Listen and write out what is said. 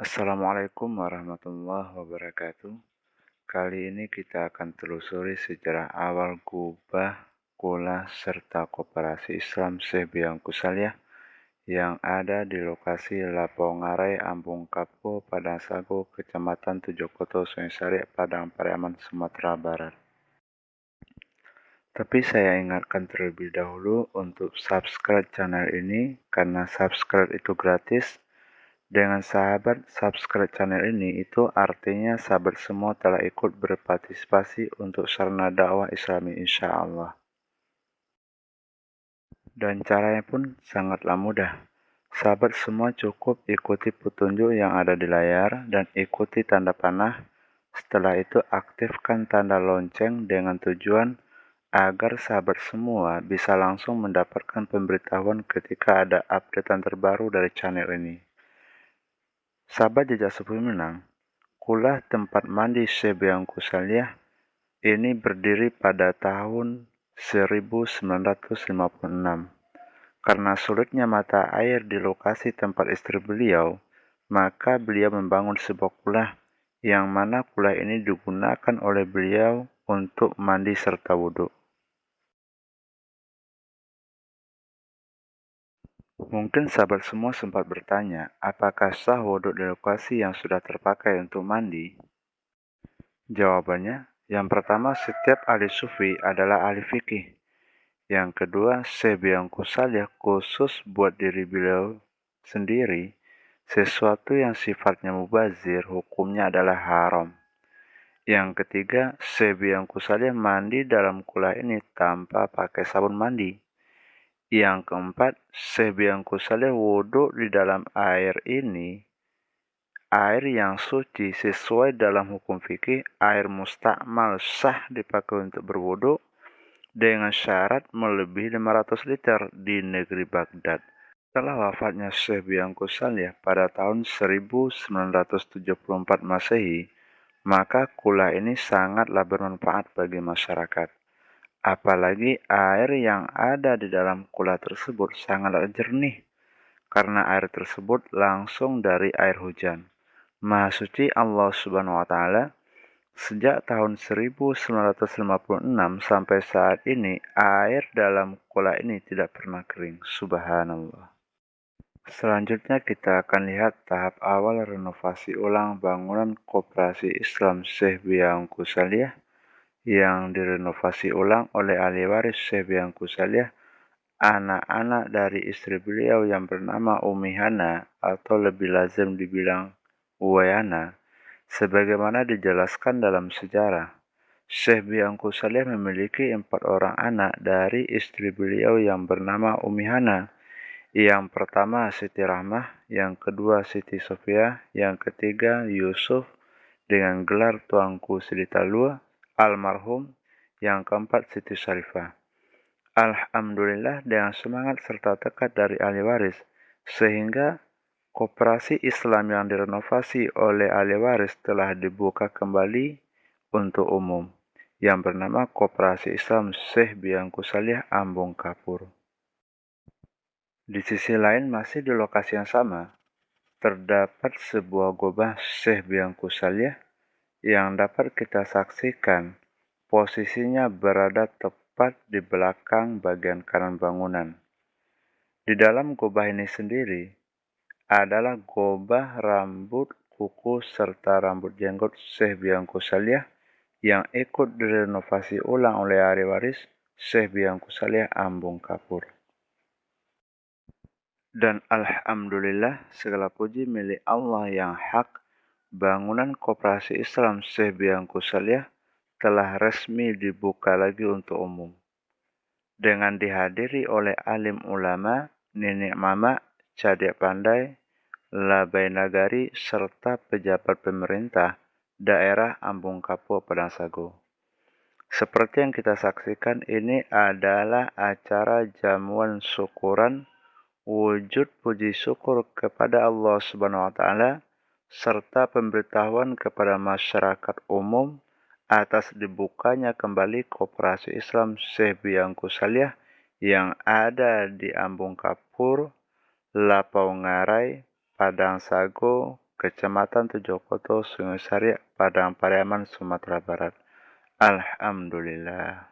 Assalamualaikum warahmatullahi wabarakatuh. Kali ini kita akan telusuri sejarah awal Gubah, Kula, serta Koperasi Islam Syekh Biangku Saleh yang ada di lokasi Lapongarai, Ambung Kapo, Padang Sago, Kecamatan Tujokoto, Sungai Sari, Padang Pariaman, Sumatera Barat. Tapi saya ingatkan terlebih dahulu untuk subscribe channel ini karena subscribe itu gratis. Dengan sahabat subscribe channel ini, itu artinya sahabat semua telah ikut berpartisipasi untuk sarana dakwah Islami insya Allah. Dan caranya pun sangatlah mudah. Sahabat semua cukup ikuti petunjuk yang ada di layar dan ikuti tanda panah. Setelah itu aktifkan tanda lonceng dengan tujuan agar sahabat semua bisa langsung mendapatkan pemberitahuan ketika ada updatean terbaru dari channel ini. Sahabat Jejak Sepuh Minang, Kula tempat mandi Syekh Biangku Saleh ini berdiri pada tahun 1956. Karena sulitnya mata air di lokasi tempat istri beliau, maka beliau membangun sebuah kula yang mana kula ini digunakan oleh beliau untuk mandi serta wudhu. Mungkin sahabat semua sempat bertanya, apakah sah wudhu di lokasi yang sudah terpakai untuk mandi? Jawabannya, yang pertama setiap ahli sufi adalah ahli fikih. Yang kedua, Syekh Biangku Saleh khusus buat diri beliau sendiri, sesuatu yang sifatnya mubazir hukumnya adalah haram. Yang ketiga, Syekh Biangku Saleh mandi dalam kula ini tanpa pakai sabun mandi. Yang keempat, Syekh Biangku Saleh wudhu di dalam air ini, air yang suci sesuai dalam hukum fikih, air mustakmal sah dipakai untuk berwudhu dengan syarat melebihi 500 liter di negeri Baghdad. Setelah wafatnya Syekh Biangku Saleh pada tahun 1974 Masehi, maka kula ini sangatlah bermanfaat bagi masyarakat. Apalagi air yang ada di dalam kula tersebut sangatlah jernih, karena air tersebut langsung dari air hujan. Maha suci Allah Subhanahu wa Ta'ala. Sejak tahun 1956 sampai saat ini, air dalam kula ini tidak pernah kering. Subhanallah. Selanjutnya kita akan lihat tahap awal renovasi ulang bangunan Koperasi Islam Syekh Biangku Saleh yang direnovasi ulang oleh ahli waris Syekh Biangku Saleh, anak-anak dari istri beliau yang bernama Umi Hana atau lebih lazim dibilang Uwayana. Sebagaimana dijelaskan dalam sejarah, Syekh Biangku Saleh memiliki 4 orang anak dari istri beliau yang bernama Umi Hana. Yang pertama Siti Rahmah, yang kedua Siti Sofia, yang ketiga Yusuf dengan gelar Tuanku Sidi Talua, almarhum, yang keempat Siti Syarifah. Alhamdulillah dengan semangat serta tekad dari ahli waris, sehingga Koperasi Islam yang direnovasi oleh ahli waris telah dibuka kembali untuk umum, yang bernama Koperasi Islam Syekh Biangku Saleh Ambung Kapur. Di sisi lain, masih di lokasi yang sama, terdapat sebuah gobah Syekh Biangku Saleh yang dapat kita saksikan posisinya berada tepat di belakang bagian kanan bangunan. Di dalam gobah ini sendiri adalah gobah rambut, kuku, serta rambut jenggot Syekh Biangku Saleh yang ikut direnovasi ulang oleh ahli waris Syekh Biangku Saleh Ambung Kapur. Dan alhamdulillah segala puji milik Allah yang hak, bangunan Koperasi Islam Syekh Biangku Saleh telah resmi dibuka lagi untuk umum. Dengan dihadiri oleh alim ulama, nenek mama, cadik pandai, labai nagari, serta pejabat pemerintah daerah Ambung Kapo Padang Sago. Seperti yang kita saksikan, ini adalah acara jamuan syukuran, wujud puji syukur kepada Allah Subhanahu wa Ta'ala, serta pemberitahuan kepada masyarakat umum atas dibukanya kembali Koperasi Islam Syekh Biangku Saleh yang ada di Ambung Kapur, Lapongarai, Padang Sago, Kecamatan Tujokoto, Sungai Sari, Padang Pariaman, Sumatera Barat. Alhamdulillah.